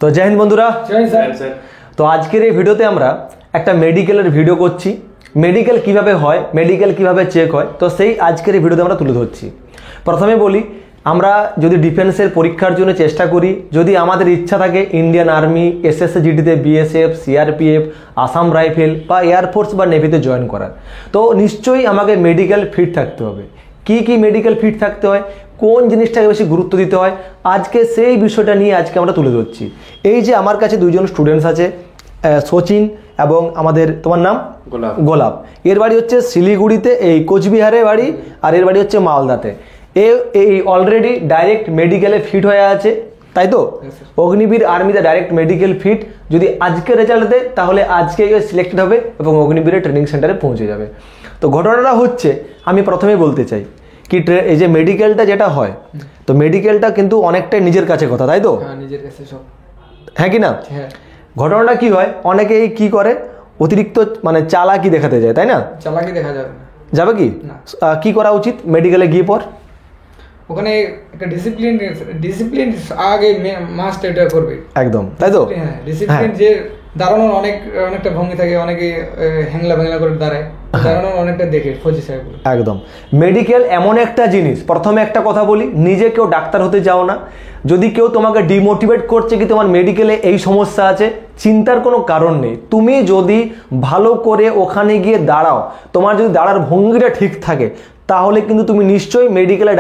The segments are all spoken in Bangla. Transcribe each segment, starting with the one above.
তো জয় হিন্দ বন্ধুরা। তো আজকের এই ভিডিওতে আমরা একটা মেডিকেলের ভিডিও করছি। মেডিকেল কিভাবে হয়, মেডিকেল কিভাবে চেক হয়, তো সেই আজকের এই ভিডিওতে আমরা তুলে ধরছি। প্রথমে বলি, আমরা যদি ডিফেন্সের পরীক্ষার জন্য চেষ্টা করি, যদি আমাদের ইচ্ছা থাকে ইন্ডিয়ান আর্মি, এসএসজিডিতে, বিএসএফ, সিআরপিএফ, আসাম রাইফেল বা এয়ারফোর্স বা নেভিতে জয়েন করার, তো নিশ্চয়ই আমাকে মেডিকেল ফিট থাকতে হবে। কি মেডিকেল ফিট থাকতে হয়, কোন জিনিসটাকে বেশি গুরুত্ব দিতে হয়, আজকে সেই বিষয়টা নিয়ে আজকে আমরা তুলে ধরছি। এই যে আমার কাছে দুইজন স্টুডেন্টস আছে, সচিন এবং আমাদের, তোমার নাম গোলাপ। এর বাড়ি হচ্ছে শিলিগুড়িতে, এই কোচবিহারে বাড়ি, আর এর বাড়ি হচ্ছে মালদাতে। এই অলরেডি ডাইরেক্ট মেডিকেলে ফিট হয়ে আছে, তাই তো? অগ্নিবীর আর্মিতে ডাইরেক্ট মেডিকেল ফিট। যদি আজকে রেজাল্ট দেয় তাহলে আজকে সিলেক্টেড হবে এবং অগ্নিবীরের ট্রেনিং সেন্টারে পৌঁছে যাবে। তো ঘটনাটা হচ্ছে, আমি প্রথমেই বলতে চাই কি, এই যে মেডিকেলটা যেটা হয়, তো মেডিকেলটা কিন্তু অনেকটাই নিজের কাছে কথা, তাই তো? নিজের কাছে সব, হ্যাঁ কি না? হ্যাঁ। ঘটনাটা কি হয়, অনেকেই কি করে, অতিরিক্ত মানে চালাকি দেখাতে যায়, তাই না? চালাকি দেখা যাবে না। যাবে কি? কি করা উচিত মেডিকেলে গিয়ে পর? ওখানে একটা ডিসিপ্লিন আগে মাস্ট এটা করবে একদম, তাই তো? হ্যাঁ, ডিসিপ্লিন। যে দাঁড়ানোর অনেকটা ভঙ্গি থাকে, অনেকে হ্যাংলা করে দাঁড়ায়, দাঁড়ানোর অনেকটা দেখে ফৌজি সাহেব। একদম। মেডিকেল এমন একটা জিনিস, প্রথমে একটা কথা বলি, নিজে কেউ ডাক্তার হতে যাও না। যদি কেউ তোমাকে ডিমোটিভেট করছে কি তোমার মেডিকেলে এই সমস্যা আছে, চিন্তার কোনো কারণ নেই। তুমি যদি ভালো করে ওখানে গিয়ে দাঁড়াও, তোমার যদি দাঁড়ার ভঙ্গিটা ঠিক থাকে, তাহলে কিন্তু তুমি নিশ্চয়ই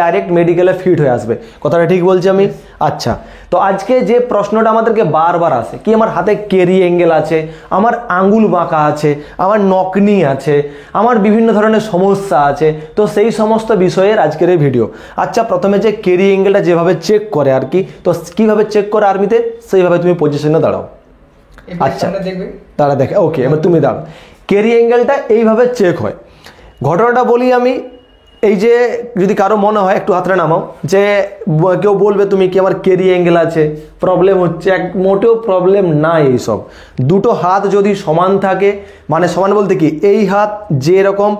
ডাইরেক্ট মেডিকেলে ফিট হয়ে আসবে। কথাটা ঠিক বলছি আমি? আচ্ছা, তো আজকে যে প্রশ্নটা আমাদেরকে বারবার আসে কি, আমার হাতে কেরি অ্যাঙ্গেল আছে, আমার আঙ্গুল বাঁকা আছে, আমার নকনি আছে, আমার বিভিন্ন ধরনের সমস্যা আছে, তো সেই সমস্ত বিষয়ের আজকের এই ভিডিও। আচ্ছা, প্রথমে যে কেরি অ্যাঙ্গেলটা যেভাবে চেক করে আর কি, তো কীভাবে চেক করে আর্মিতে, সেইভাবে তুমি পজিশনে দাঁড়াও। আচ্ছা, দাঁড়া দেখে, ওকে, এবার তুমি দাঁড়াও। কেরি অ্যাঙ্গেলটা এইভাবে চেক হয়। ঘটনাটা বলি আমি, এই যে যদি কারো মনে হয়, একটু হাতটা নামাও, যে কেউ বলবে তুমি কি আমার কেরি অ্যাঙ্গেল আছে, প্রবলেম হচ্ছে, মোটেও প্রবলেম নাই। এইসব দুটো হাত যদি সমান থাকে, মানে সমান বলতে কি, এই হাত যেরকম,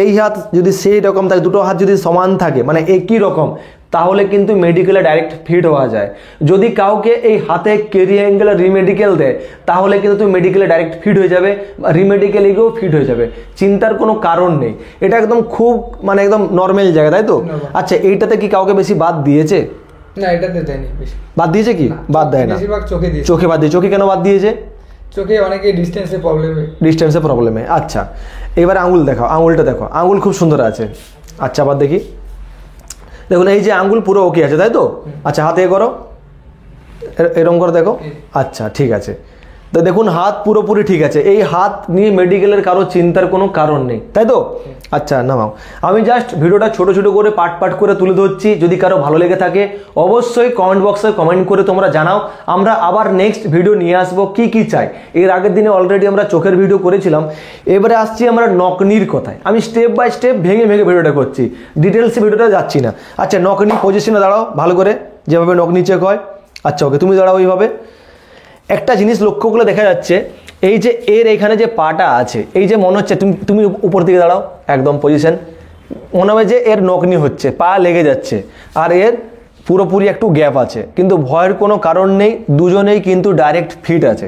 এই হাত যদি সেই রকম থাকে, দুটো হাত যদি সমান থাকে, মানে একই রকম, তাহলে কিন্তু মেডিকেলে ডাইরেক্ট ফিট হওয়া যায়। যদি কাউকে এই হাতে কেরি অ্যাঙ্গেল রিমেডিকেল দেয়, তাহলে কিন্তু তুমি মেডিকেলে ডাইরেক্ট ফিট হয়ে যাবে, বা রিমেডিকেলে গিয়েও ফিট হয়ে যাবে, চিন্তার কোনো কারণ নেই। এটা একদম খুব মানে একদম নর্মাল জায়গা, তাই তো? আচ্ছা, এইটাতে কি কাউকে বেশি বাদ দিয়েছে? না, এটাতে দেয়নি বেশি। বাদ দিয়েছে কি? বাদ দেয় না, বেশিরভাগ চোখে দিয়েছে। চোখে বাদ দিয়ে। চোখে কেন বাদ দিয়েছে? চোখে অনেকে ডিস্টেন্সে প্রবলেমে। আচ্ছা, এবার আঙুল দেখাও, আঙুলটা দেখো, আঙুল খুব সুন্দর আছে। আচ্ছা, আবার দেখি, দেখুন এই যে আঙ্গুল পুরো ওকে আছে, তাই তো? আচ্ছা, হাতে করো, এরকম করে দেখো। আচ্ছা, ঠিক আছে। তো দেখুন হাত পুরোপুরি ঠিক আছে। এই হাত নিয়ে মেডিকেলের কারো চিন্তার কোনো কারণ নেই, তাই তো? আচ্ছা, নামাও। আমি জাস্ট ভিডিওটা ছোট করে পার্ট করে তুলে ধরছি। যদি কারো ভালো লেগে থাকে অবশ্যই কমেন্ট বক্সে কমেন্ট করে তোমরা জানাও। আমরা আবার নেক্সট ভিডিও নিয়ে আসবো কি চাই। এর আগের দিনে অলরেডি আমরা চোখের ভিডিও করেছিলাম, এবারে আসছি আমরা নকনির কথায়। আমি স্টেপ বাই স্টেপ ভেঙে ভিডিওটা করছি, ডিটেলসে ভিডিওটা যাচ্ছি না। আচ্ছা, নকনি পজিশনে দাঁড়াও ভালো করে, যেভাবে নকনি চেক হয়। আচ্ছা, ওকে, তুমি দাঁড়াও ওইভাবে। একটা জিনিস লক্ষ্য করলে দেখা যাচ্ছে, এই যে এর এখানে যে পাটা আছে, এই যে মনে হচ্ছে তুমি উপর দিকে দাঁড়াও, একদম পজিশন, মনে হয় যে এর নকনি হচ্ছে, পা লেগে যাচ্ছে, আর এর পুরোপুরি একটু গ্যাপ আছে, কিন্তু ভয়ের কোনো কারণ নেই, দুজনেই কিন্তু ডাইরেক্ট ফিট আছে।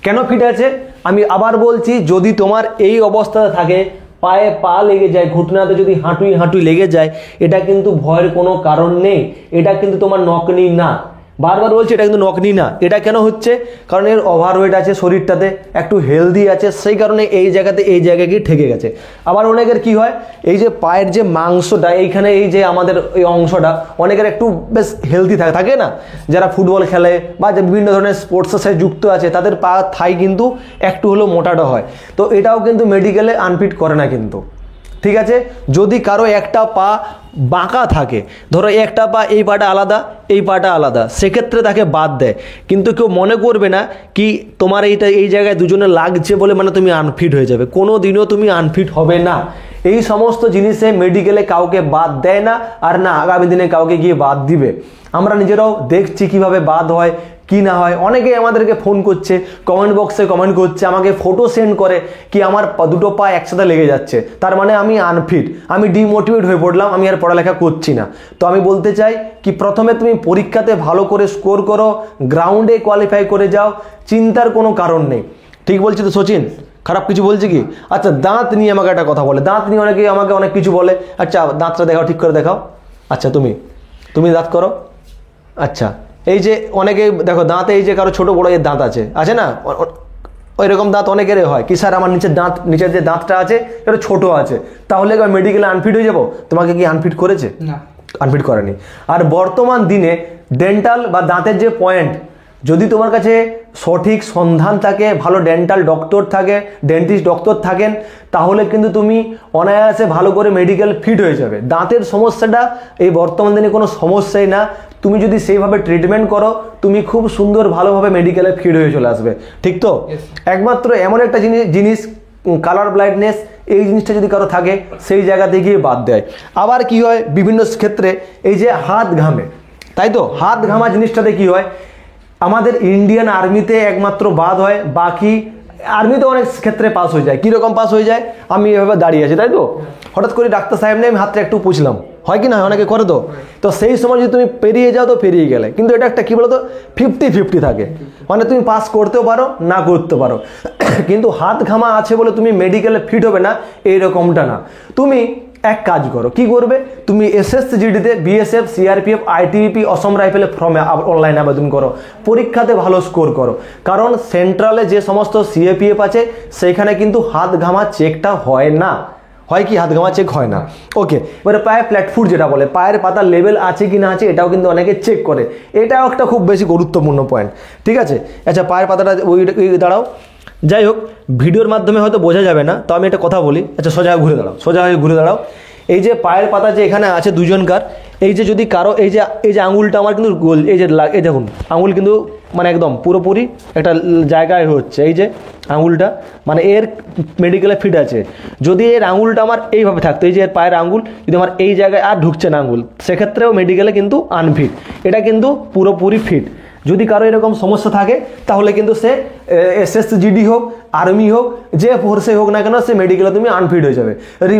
কেন ফিট আছে আমি আবার বলছি, যদি তোমার এই অবস্থাতে থাকে, পায়ে পা লেগে যায়, ঘুটনাতে যদি হাঁটুই লেগে যায়, এটা কিন্তু ভয়ের কোনো কারণ নেই, এটা কিন্তু তোমার নকনি না। বারবার বলছি, এটা কিন্তু নকনি না। এটা কেন হচ্ছে, কারণ এর ওভারওয়েট আছে, শরীরটাতে একটু হেলদি আছে, সেই কারণে এই জায়গায় গিয়ে ঠেকে গেছে। আবার অনেকের কি হয়, এই যে পায়ের যে মাংসটা, এইখানে এই যে আমাদের এই অংশটা, অনেকের একটু বেশ হেলদি থাকে না, যারা ফুটবল খেলে বা যে বিভিন্ন ধরনের স্পোর্টসের সাথে যুক্ত আছে, তাদের পা থাই কিন্তু একটু হলেও মোটাটা হয়। তো এটাও কিন্তু মেডিকেলে আনফিট করে না কিন্তু, ঠিক আছে? যদি কারো একটা পা বাঁকা থাকে, ধরো একটা পা, এই পাটা আলাদা, এই পাটা আলাদা, সেক্ষেত্রে তাকে বাদ দেয়। কিন্তু কেউ মনে করবে না কি তোমার এই জায়গায় দুজনে লাগছে বলে মানে তুমি আনফিট হয়ে যাবে। কোনো দিনও তুমি আনফিট হবে না। এই সমস্ত জিনিসে মেডিকেলে কাউকে বাদ দেয় না, আর না আগামী দিনে কাউকে গিয়ে বাদ দিবে। আমরা নিজেরাও দেখছি কিভাবে বাদ হয়, কি না হয়। অনেকেই আমাদেরকে ফোন করছে, কমেন্ট বক্সে কমেন্ট করছে, আমাকে ফটো সেন্ড করে কি আমার দুটো পা একসাথে লেগে যাচ্ছে, তার মানে আমি আনফিট, আমি ডিমোটিভেট হয়ে পড়লাম, আমি আর পড়ালেখা করছি না। তো আমি বলতে চাই কি প্রথমে তুমি পরীক্ষাতে ভালো করে স্কোর করো, গ্রাউন্ডে কোয়ালিফাই করে যাও, চিন্তার কোনো কারণ নেই। ঠিক বলছি তো সচিন? খারাপ কিছু বলছি কি? আচ্ছা দাঁত নিয়ে আমাকে একটা কথা বলে, দাঁত নিয়ে আমাকে অনেক কিছু বলে। আচ্ছা দাঁতটা দেখাও, ঠিক করে দেখাও। আচ্ছা তুমি দাঁত করো। আচ্ছা এই যে অনেকে দেখো দাঁতে এই যে কারো ছোট বড় এর দাঁত আছে না, ওই রকম দাঁত অনেকেরই হয় কি স্যার আমার নিচের যে দাঁতটা আছে এটা ছোট আছে, তাহলে মেডিকেলে আনফিট হয়ে যাবো? তোমাকে কি আনফিট করেছে? না, আনফিট করেনি। আর বর্তমান দিনে ডেন্টাল বা দাঁতের যে পয়েন্ট, যদি তোমার কাছে সঠিক সন্ধান থাকে, ভালো ডেন্টাল ডক্টর থাকে, ডেন্টিস্ট ডক্টর থাকেন, তাহলে কিন্তু তুমি অনায়াসে ভালো করে মেডিকেল ফিট হয়ে যাবে। দাঁতের সমস্যাটা এই বর্তমান দিনে কোনো সমস্যাই না, তুমি যদি সেইভাবে ট্রিটমেন্ট করো তুমি খুব সুন্দর ভালোভাবে মেডিকেলে ফিট হয়ে চলে আসবে। ঠিক তো? একমাত্র এমন একটা জিনিস কালার ব্লাইন্ডনেস, এই জিনিসটা যদি কারো থাকে সেই জায়গাতে গিয়ে বাদ দেয়। আবার কি হয় বিভিন্ন ক্ষেত্রে এই যে হাত ঘামে, তাই তো? হাত ঘামা জিনিসটাতে কি হয়, আমাদের ইন্ডিয়ান আর্মিতে একমাত্র বাদ হয়, বাকি আর্মিতে অনেক ক্ষেত্রে পাস হয়ে যায়। কীরকম পাস হয়ে যায়, আমি এভাবে দাঁড়িয়ে আছি তাই তো, হঠাৎ করে ডাক্তার সাহেব নেই, আমি হাতটা একটু পুছলাম, হয় কি না? অনেকে করে তো। তো সেই সময় যদি তুমি পেরিয়ে যাও তো পেরিয়ে গেলে, কিন্তু এটা একটা কী বলো তো 50-50 থাকে, মানে তুমি পাস করতেও পারো না করতে পারো। কিন্তু হাত ঘামা আছে বলে তুমি মেডিকেলে ফিট হবে না এইরকমটা না। তুমি এক কাজ করো, কি করবে, তুমি এসএসজিডিতে বিএসএফ, সিআরপিএফ, আইটিবিপি, অসম রাইফেলে ফর্মে অনলাইন আবেদন করো, পরীক্ষাতে ভালো স্কোর করো। কারণ সেন্ট্রালে যে সমস্ত সিএপিএফ আছে সেখানে কিন্তু হাত ঘামা চেকটা হয় না, হয় কি? হাত ঘামা চেক হয় না। ওকে, এবারে পায়ে প্ল্যাটফুট যেটা বলে, পায়ের পাতার লেভেল আছে কি না আছে, এটাও কিন্তু অনেকে চেক করে, এটাও একটা খুব বেশি গুরুত্বপূর্ণ পয়েন্ট। ঠিক আছে? আচ্ছা পায়ের পাতাটা ওই দাঁড়াও। যাই হোক, ভিডিওর মাধ্যমে হয়তো বোঝা যাবে না, তো আমি একটা কথা বলি। আচ্ছা সোজা হয়ে ঘুরে দাঁড়াও। এই যে পায়ের পাতা যে এখানে আছে দুজনকার, এই যে যদি কারো এই যে আঙুলটা আমার কিন্তু গোল, এই দেখুন আঙুল কিন্তু মানে একদম পুরোপুরি একটা জায়গায় হচ্ছে, এই যে আঙুলটা মানে এর মেডিকেলে ফিট আছে। যদি এর আঙুলটা আমার এইভাবে থাকতো, এই যে এর পায়ের আঙুল যদি আমার এই জায়গায় আর ঢুকছে না আঙুল, সেক্ষেত্রেও মেডিকেলে কিন্তু আনফিট, এটা কিন্তু পুরোপুরি ফিট। যদি কারো এরকম সমস্যা থাকে তাহলে কিন্তু সে এসএসজিডি হোক, আর্মি হোক, যে ফোর্সে হোক না কেন, সে মেডিকেলে তুমি আনফিট হয়ে যাবে,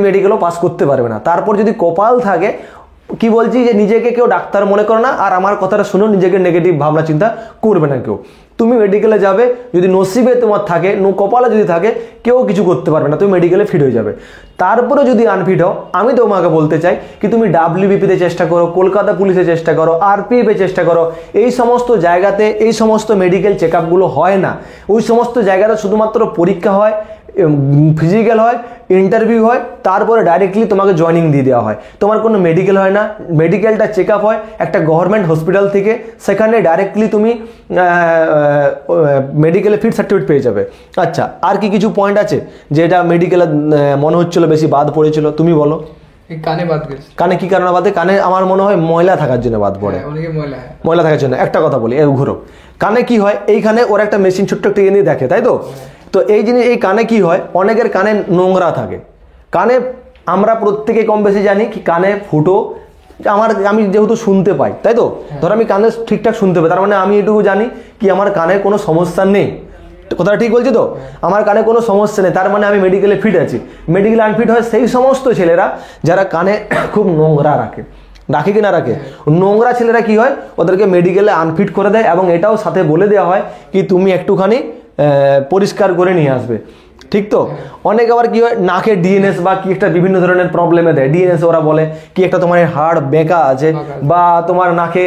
মেডিকেলও পাস করতে পারবে না। তারপর যদি কপাল থাকে, কি বলছি যে নিজেকে কেউ ডাক্তার মনে করো না, আর আমার কথাটা শুনো, নিজেকে নেগেটিভ ভাবনা চিন্তা করবে না কেউ। তুমি মেডিকেলে যাবে, যদি নসিবে তোমার থাকে, কপালে যদি থাকে, কেউ কিছু করতে পারবে না, তুমি মেডিকেলে ফিট হয়ে যাবে। তারপরে যদি আনফিট হও, আমি তোমাকে বলতে চাই কি তুমি ডাব্লিউবিপিতে চেষ্টা করো, কলকাতা পুলিশে চেষ্টা করো, আরপিএফে চেষ্টা করো। এই সমস্ত জায়গাতে এই সমস্ত মেডিকেল চেক আপগুলো হয় না, ওই সমস্ত জায়গাতে শুধুমাত্র পরীক্ষা হয়, ফিজিক্যাল হয়, ইন্টারভিউ হয়, তারপরে ডাইরেক্টলি তোমাকে জয়েনিং দিয়ে দেওয়া হয়, তোমার কোনো মেডিকেল হয় না। মেডিকেলটা চেক আপ হয় একটা গভর্নমেন্ট হসপিটাল থেকে, সেখানে ডাইরেক্টলি তুমি মেডিকেলে ফিট সার্টিফিকেট পেয়ে যাবে। আচ্ছা আর কি কিছু পয়েন্ট আছে যেটা মেডিকেলে মনে হচ্ছিল বেশি বাদ পড়েছিল, তুমি বলো। কানে বাদ গেছে। কানে কি কারণে বাদে? কানে আমার মনে হয় ময়লা থাকার জন্য বাদ পড়ে, ময়লা থাকার জন্য। একটা কথা বলি, ঘুরো, কানে কি হয়, এইখানে ওর একটা মেশিন ছোট্ট একটা নিয়ে দেখে, তাই তো? তো এই জিনিস, এই কানে কি হয়, অনেকের কানে নোংরা থাকে। কানে আমরা প্রত্যেকে কম বেশি জানি কি কানে ফুটো, আমি যেহেতু শুনতে পাই, তাই তো? ধর আমি কানে ঠিকঠাক শুনতে পাই, তার মানে আমি এটুকু জানি কি আমার কানে কোনো সমস্যা নেই। কথাটা ঠিক বলছি তো? আমার কানে কোনো সমস্যা নেই, তার মানে আমি মেডিকেলে ফিট আছি। মেডিকেলে আনফিট হয় সেই সমস্ত ছেলেরা যারা কানে খুব নোংরা রাখে কি না রাখে। নোংরা ছেলেরা কি হয়, ওদেরকে মেডিকেলে আনফিট করে দেয়, এবং এটাও সাথে বলে দেওয়া হয় কি তুমি একটুখানি পরিষ্কার করে নিয়ে আসবে। ঠিক তো? অনেক আবার কি হয়, নাকে ডিএনএস বা কি একটা বিভিন্ন ধরনের প্রবলেমে দেয়। ডিএনএস ওরা বলে কি একটা তোমার হাড় বেঁকা আছে বা তোমার নাকে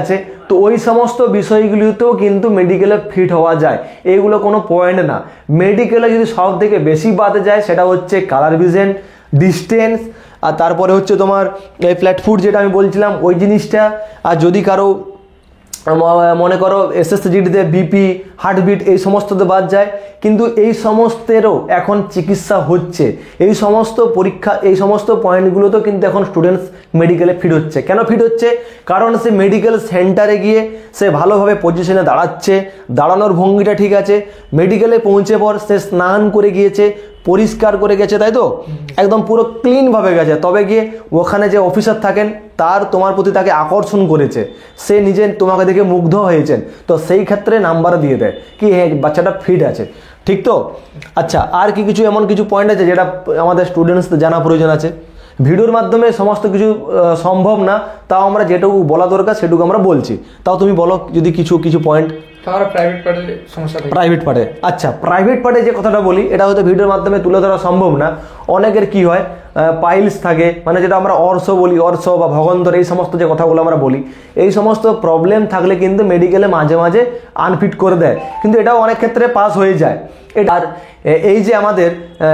আছে, তো ওই সমস্ত বিষয়গুলিতেও কিন্তু মেডিকেলে ফিট হওয়া যায়। এইগুলো কোনো পয়েন্ট না। মেডিকেলে যদি সব থেকে বেশি বাদে যায় সেটা হচ্ছে কালার ভিশন, ডিস্টেন্স, আর তারপরে হচ্ছে তোমার এই প্ল্যাটফুট যেটা আমি বলছিলাম ওই জিনিসটা। আর যদি কারো মনে করো এসএসজিডিতে বিপি, হার্টবিট, এই সমস্ততে বাদ যায়, কিন্তু এই সমস্তেরও এখন চিকিৎসা হচ্ছে। এই সমস্ত পরীক্ষা, এই সমস্ত পয়েন্টগুলোতেও কিন্তু এখন স্টুডেন্টস মেডিকেলে ফিট হচ্ছে। কেন ফিট হচ্ছে? কারণ সে মেডিকেল সেন্টারে গিয়ে সে ভালোভাবে পজিশনে দাঁড়াচ্ছে, দাঁড়ানোর ভঙ্গিটা ঠিক আছে, মেডিকেলে পৌঁছে পর সে স্নান করে গিয়েছে, পরিষ্কার করে গেছে, তাই তো? একদম পুরো ক্লিনভাবে গেছে, তবে গিয়ে ওখানে যে অফিসার থাকেন তার তোমার প্রতি তাকে আকর্ষণ করেছে, সে নিজে তোমাকে দেখে মুগ্ধ হয়েছেন, তো সেই ক্ষেত্রে নাম্বার দিয়ে দেয় কি হ্যাঁ বাচ্চাটা ফিট আছে, ঠিক তো? আচ্ছা, আর কি কিছু এমন কিছু পয়েন্ট আছে যেটা আমাদের স্টুডেন্টস জানা প্রয়োজন আছে? ভিডিওর মাধ্যমে সমস্ত কিছু সম্ভব না, তাও আমরা যেটুকু বলা দরকার সেটুকু আমরা বলছি। তাও তুমি বলো যদি কিছু কিছু পয়েন্ট। তার প্রাইভেট পার্টের সমস্যা থাকে। প্রাইভেট পার্টে, আচ্ছা প্রাইভেট পার্টে যে কথাটা বলি এটা হয়তো ভিডিওর মাধ্যমে তুলে ধরা সম্ভব না। অনেকের কি হয় পাইলস থাকে, মানে যেটা আমরা অর্শ বলি, অর্শ বা ভগন্দর, এই সমস্ত যে কথাগুলো আমরা বলি, এই সমস্ত প্রবলেম থাকলে কিন্তু মেডিকেলে মাঝে মাঝে আনফিট করে দেয়, কিন্তু এটাও অনেক ক্ষেত্রে পাস হয়ে যায়। আর এই যে আমাদের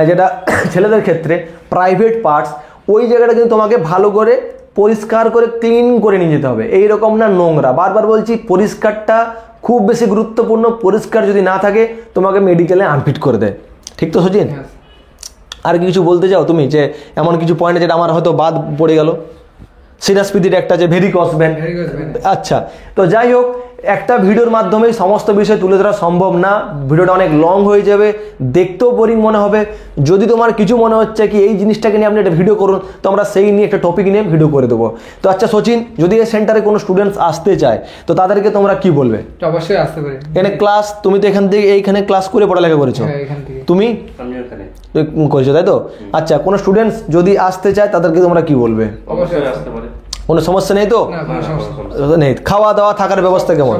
যেটা ছেলেদের ক্ষেত্রে প্রাইভেট পার্টস, ওই জায়গাটা কিন্তু তোমাকে ভালো করে পরিষ্কার করে ক্লিন করে নিয়ে যেতে হবে, এইরকম না নোংরা। বারবার বলছি পরিষ্কারটা খুব বেশি গুরুত্বপূর্ণ, পরিষ্কার যদি না থাকে তোমাকে মেডিকেলে আনফিট করে দেয়, ঠিক তো সচিন? আর কিছু বলতে চাও তুমি যে এমন কিছু পয়েন্ট যেটা আমার হয়তো বাদ পড়ে গেল? সিনাসপিডির একটা যে ভেরিকস ভেন, আচ্ছা। তো যাই হোক, একটা ভিডিওর মাধ্যমে সমস্ত বিষয় তুলে ধরা সম্ভব না, ভিডিওটা অনেক লং হয়ে যাবে, দেখতেও বোরিং মনে হবে। যদি তোমার কিছু মনে হচ্ছে কি এই জিনিসটাকে নিয়ে আপনি একটা ভিডিও করুন, তো আমরা সেই নিয়ে একটা টপিক নিয়ে ভিডিও করে দেবো। তো আচ্ছা সচিন, যদি এই সেন্টারে কোনো স্টুডেন্টস আসতে চায় তো তাদেরকে তোমরা কি বলবে? অবশ্যই আসতে পারে। এখানে ক্লাস, তুমি তো এখান থেকে এইখানে ক্লাস করে পড়ালেখা করেছো, তুমি করেছো তাই তো? আচ্ছা, কোনো স্টুডেন্টস যদি আসতে চায় তাদেরকে তোমরা কি বলবে? অবশ্যই আসতে পারে, কোনো সমস্যা নেই তো? নেই। খাওয়া দাওয়া থাকার ব্যবস্থা কেমন?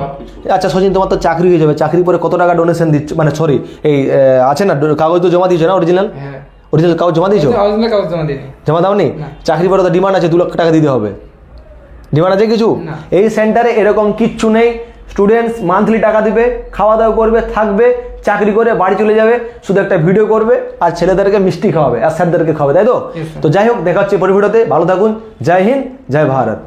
আচ্ছা সচিন, তোমার তো চাকরি হয়ে যাবে, চাকরি পরে কত টাকা ডোনেশন দিচ্ছ, মানে সরি এই আছে না কাগজ তো জমা দিয়েছো না? অরিজিনাল অরিজিনাল কাগজ জমা দিয়েছো? জমা দাওনি? চাকরি পরে তো ডিমান্ড আছে 2 লাখ টাকা দিতে হবে, ডিমান্ড আছে কিছু? এই সেন্টারে এরকম কিচ্ছু নেই। স্টুডেন্টস মান্থলি টাকা দিবে, খাওয়া দাওয়া করবে, থাকবে, চাকরি করে বাড়ি চলে যাবে, শুধু একটা ভিডিও করবে আর ছেলেদেরকে মিষ্টি খাওয়াবে আর স্যারদেরকে খাওয়াবে, তাই তো? তো যাই হোক, দেখা হচ্ছে পরের ভিডিওতে। ভালো থাকুন, জয় হিন্দ, জয় ভারত।